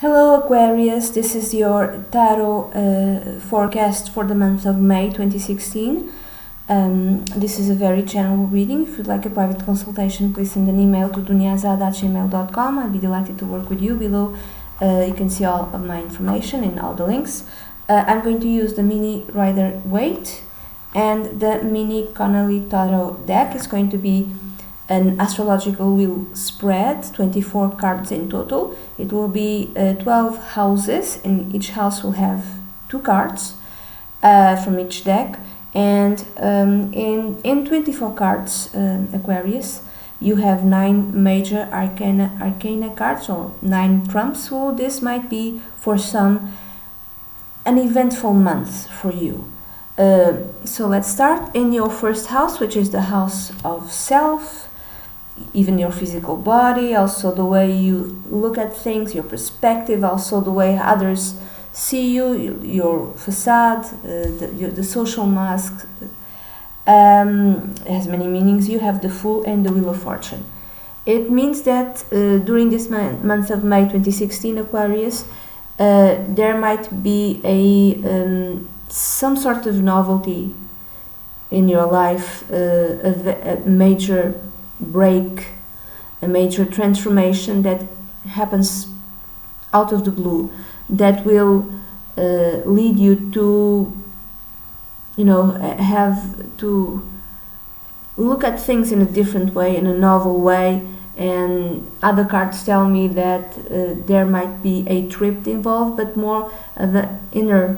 Hello Aquarius, this is your tarot forecast for the month of May 2016. This is a very general reading. If you'd like a private consultation, please send an email to duniaza@gmail.com. I'd be delighted to work with you. Below you can see all of my information and all the links. I'm going to use the mini Rider Waite and the mini Connolly Tarot deck. It's going to be an astrological wheel spread, 24 cards in total. It will be 12 houses, and each house will have 2 cards from each deck. And in 24 cards, Aquarius, you have 9 major arcana cards, or 9 trumps. So this might be for some an eventful month for you. So let's start in your first house, which is the house of self. Even your physical body, also the way you look at things, your perspective, also the way others see you, your facade, the social mask has many meanings. You have the Fool and the Wheel of Fortune. It means that during this month of May 2016, Aquarius, there might be some sort of novelty in your life, a major break, a major transformation that happens out of the blue, that will lead you to, have to look at things in a different way, in a novel way. And other cards tell me that there might be a trip involved, but more of the inner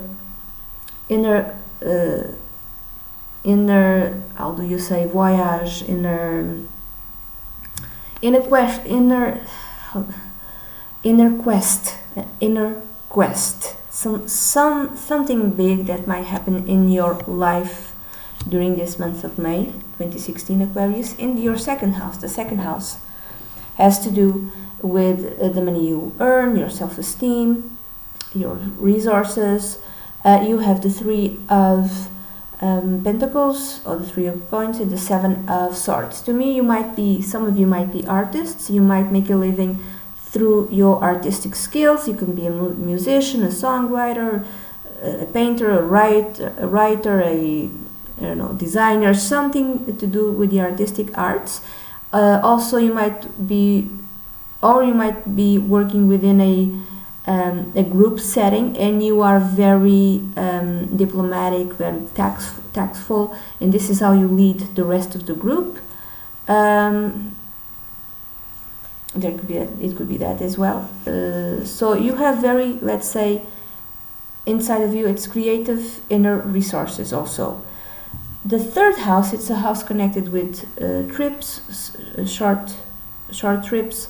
how do you say, voyage, inner quest, something big that might happen in your life during this month of May 2016, Aquarius. In your second house, the second house has to do with the money you earn, your self-esteem, your resources. You have the 3 of Pentacles, or the 3 of Coins, and the 7 of Swords. To me, some of you might be artists. You might make a living through your artistic skills. You can be a musician, a songwriter, a painter, a writer, a designer, something to do with the artistic arts. Also, you might be working within a group setting, and you are very diplomatic, very tactful, and this is how you lead the rest of the group. It could be that as well. So you have very, let's say, inside of you, it's creative inner resources also. The third house, it's a house connected with trips, short trips,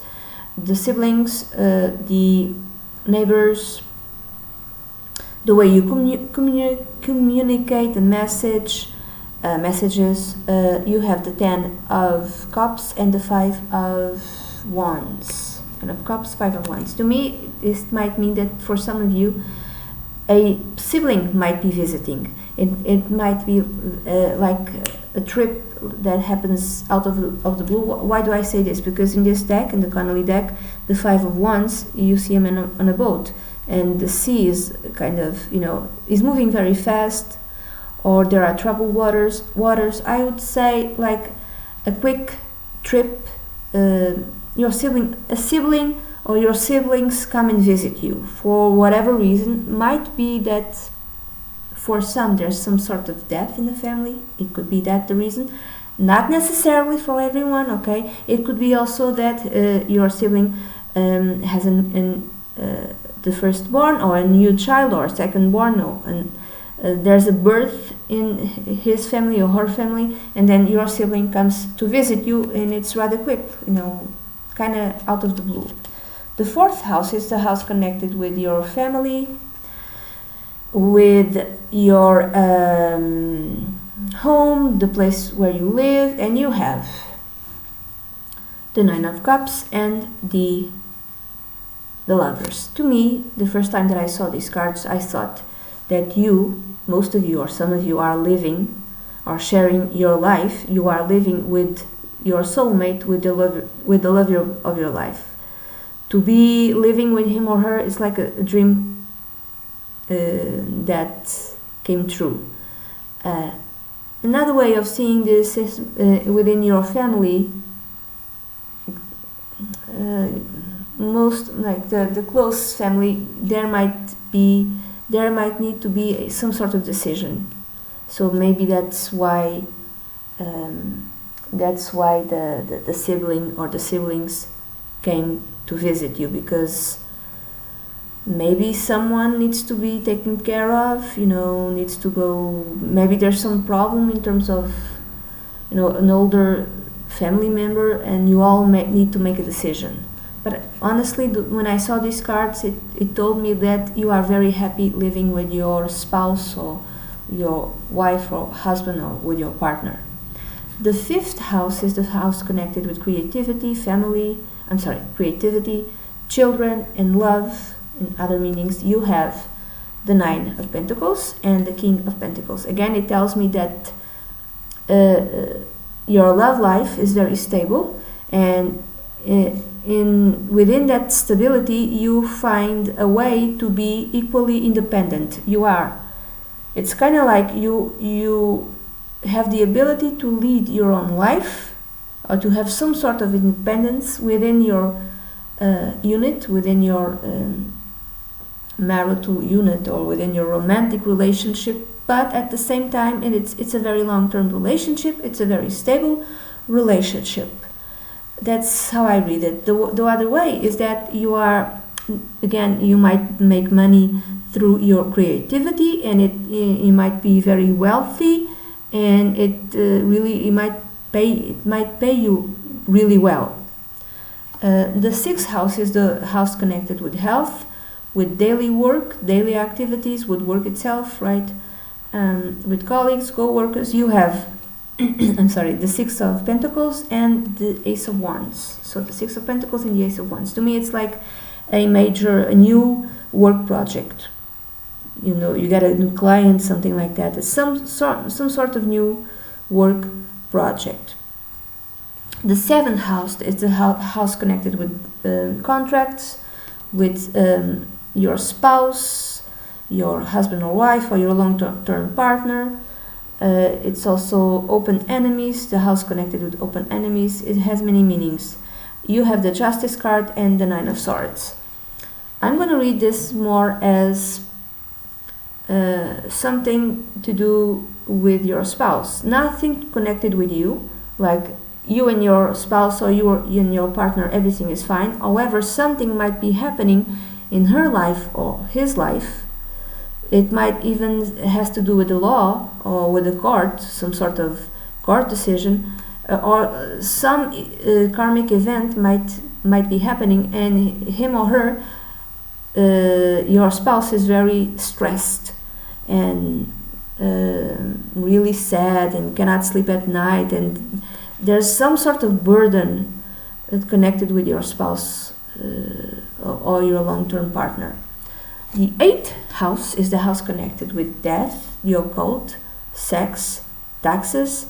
the siblings, the neighbors, the way you communicate the messages. You have the 10 of Cups and the 5 of Wands. 10 of Cups, 5 of Wands. To me, this might mean that for some of you, a sibling might be visiting. It might be like a trip that happens out of the blue. Why do I say this? Because in this deck, in the Connolly deck, the 5 of Wands, you see him on a boat, and the sea is kind of, is moving very fast, or there are troubled waters. I would say like a quick trip. A sibling or your siblings come and visit you for whatever reason. Might be that for some there's some sort of death in the family. It could be that the reason. Not necessarily for everyone, okay? It could be also that your sibling has the firstborn, or a new child, or a secondborn, and there's a birth in his family or her family, and then your sibling comes to visit you, and it's rather quick, kind of out of the blue. The fourth house is the house connected with your family, with your home, the place where you live, and you have the 9 of Cups and the Lovers. To me, the first time that I saw these cards, I thought that most of you, or some of you, are living or sharing your life. You are living with your soulmate, with the love of your life. to be living with him or her is like a dream that came true. Another way of seeing this is within your family. Most like the close family, there might need to be some sort of decision. So maybe that's why the sibling or the siblings came to visit you, because maybe someone needs to be taken care of, needs to go, maybe there's some problem in terms of, an older family member, and you all need to make a decision. But honestly, when I saw these cards, it told me that you are very happy living with your spouse or your wife or husband or with your partner. The fifth house is the house connected with creativity, creativity, children, and love, and other meanings. You have the Nine of Pentacles and the King of Pentacles. Again, it tells me that your love life is very stable, and within that stability, you find a way to be equally independent. It's kind of like you have the ability to lead your own life, or to have some sort of independence within your unit, within your marital unit, or within your romantic relationship. But at the same time, it's a very long-term relationship. It's a very stable relationship. That's how I read it. The other way is that you might make money through your creativity, and you might be very wealthy, and it might pay you really well. The sixth house is the house connected with health, with daily work, daily activities, with work itself, right? With colleagues, co-workers. You have the Six of Pentacles and the Ace of Wands. So the Six of Pentacles and the Ace of Wands. To me, it's like a new work project. You get a new client, something like that. It's some sort of new work project. The seventh house is the house connected with contracts, with your spouse, your husband or wife, or your long-term partner. It's also open enemies, the house connected with open enemies. It has many meanings. You have the Justice card and the Nine of Swords. I'm going to read this more as something to do with your spouse. Nothing connected with you, like you and your spouse or you and your partner, everything is fine. However, something might be happening in her life or his life. It might even has to do with the law or with the court, some sort of court decision, or some karmic event might be happening, and him or her, your spouse, is very stressed and really sad and cannot sleep at night, and there's some sort of burden connected with your spouse or your long-term partner. The eighth house is the house connected with death, the occult, sex, taxes,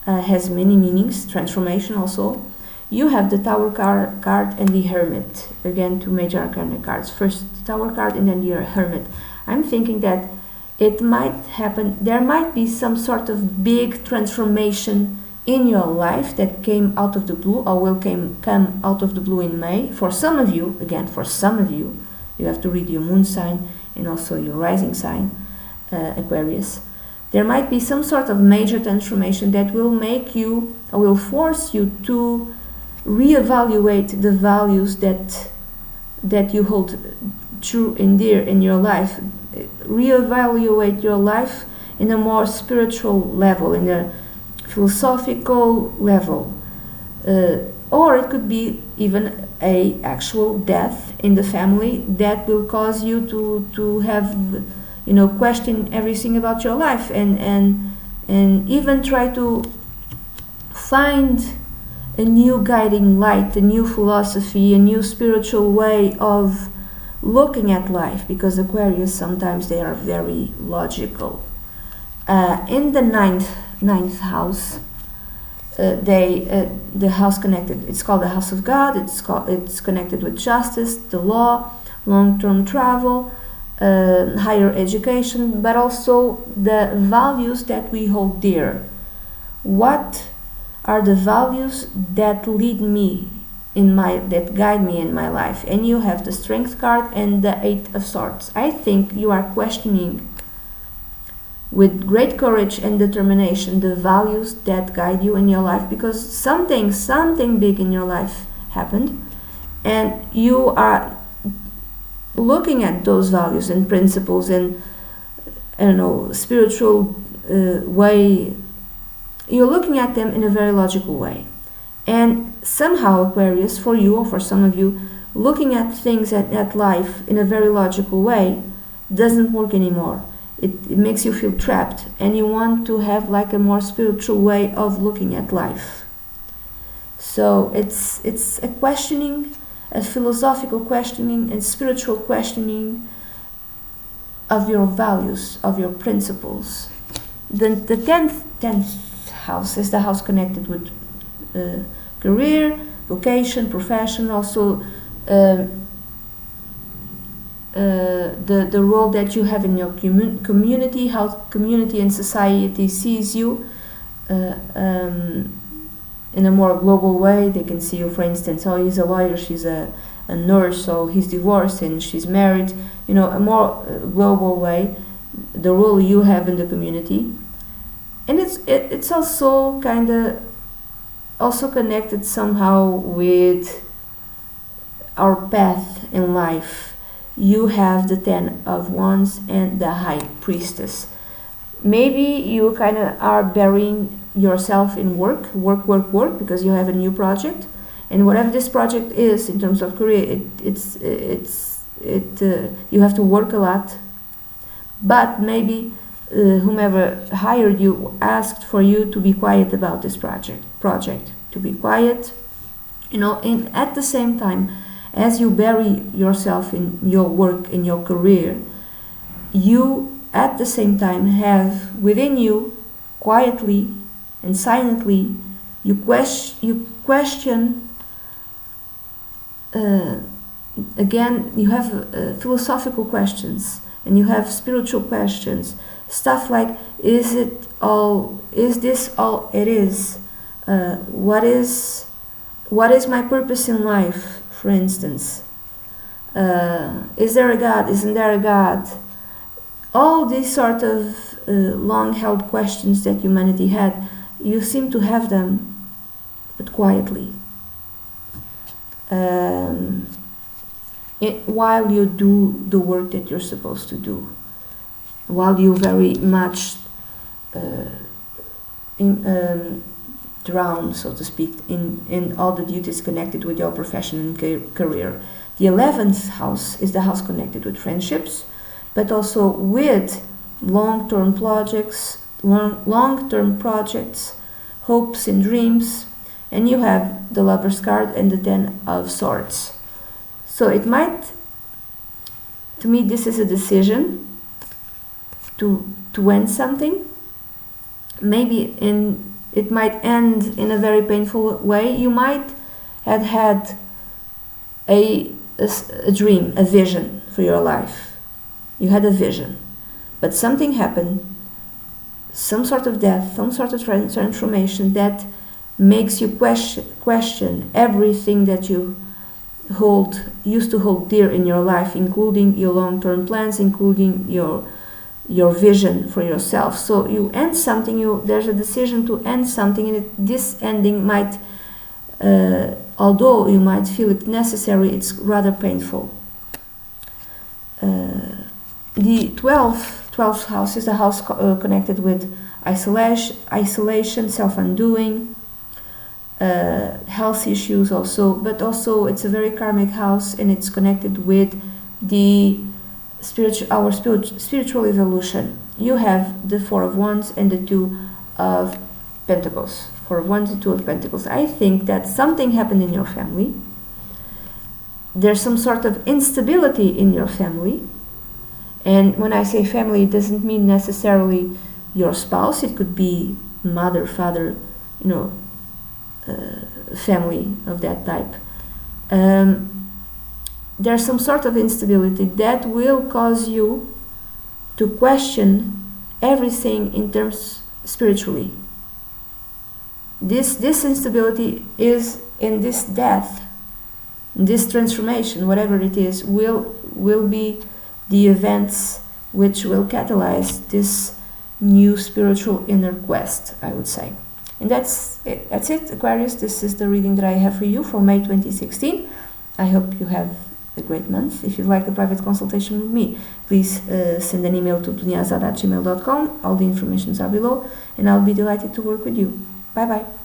has many meanings, transformation also. You have the Tower card and the Hermit. Again, two major arcana cards. First the Tower card and then the Hermit. I'm thinking that it might happen, there might be some sort of big transformation in your life that came out of the blue, or will come out of the blue in May. For some of you, you have to read your moon sign and also your rising sign, Aquarius. There might be some sort of major transformation that will make you, or will force you to reevaluate the values that you hold true and dear in your life. Reevaluate your life in a more spiritual level, in a philosophical level, or it could be even a actual death in the family that will cause you to have, question everything about your life, and even try to find a new guiding light, a new philosophy, a new spiritual way of looking at life, because Aquarius, sometimes they are very logical. In the ninth house, the house connected. It's called the house of God. It's connected with justice, the law, long-term travel, higher education, but also the values that we hold dear. What are the values that lead me that guide me in my life? And you have the Strength card and the Eight of Swords. I think you are questioning with great courage and determination the values that guide you in your life, because something big in your life happened, and you are looking at those values and principles and, I don't know, spiritual way. You're looking at them in a very logical way. And somehow, Aquarius, for you or for some of you, looking at things at life in a very logical way doesn't work anymore. It makes you feel trapped, and you want to have like a more spiritual way of looking at life. So it's a questioning, a philosophical questioning and spiritual questioning of your values, of your principles. The 10th house is the house connected with career, vocation, profession, also the role that you have in your community, how community and society sees you in a more global way. They can see you, for instance, oh, he's a lawyer, she's a nurse, so he's divorced and she's married, you know, a more global way, the role you have in the community. And it's also kind of also connected somehow with our path in life. You have the 10 of Wands and the High Priestess. Maybe you kind of are burying yourself in work, because you have a new project, and whatever this project is in terms of career, you have to work a lot. But maybe whomever hired you asked for you to be quiet about this project, to be quiet, you know, and at the same time, as you bury yourself in your work, in your career, you at the same time have within you, quietly and silently, you question again, you have philosophical questions, and you have spiritual questions, stuff like, is this all it is? What is my purpose in life? For instance, is there a God? Isn't there a God? All these sort of long-held questions that humanity had, you seem to have them, but quietly. While you do the work that you're supposed to do, while you very much drown, so to speak, in all the duties connected with your profession and career. The 11th house is the house connected with friendships, but also with long-term projects, hopes and dreams, and you have the Lover's card and the 10 of Swords. So it might, to me, this is a decision to end something. Maybe it might end in a very painful way. You might have had a dream, a vision for your life. You had a vision, but something happened, some sort of death, some sort of transformation that makes you question everything that you used to hold dear in your life, including your long-term plans, including your vision for yourself. So you end something, there's a decision to end something, and this ending might, although you might feel it necessary, it's rather painful. The 12th house is a house connected with isolation, self-undoing, health issues also, but also it's a very karmic house, and it's connected with our spiritual evolution. You have the 4 of Wands and the 2 of Pentacles. 4 of Wands and 2 of Pentacles. I think that something happened in your family. There's some sort of instability in your family. And when I say family, it doesn't mean necessarily your spouse. It could be mother, father, family of that type. There's some sort of instability that will cause you to question everything in terms spiritually. This instability is in this death, this transformation, whatever it is, will be the events which will catalyze this new spiritual inner quest, I would say. And that's it, Aquarius. This is the reading that I have for you for May 2016. I hope you have a great month. If you'd like a private consultation with me, please send an email to duniazad@gmail.com. All the informations are below, and I'll be delighted to work with you. Bye bye.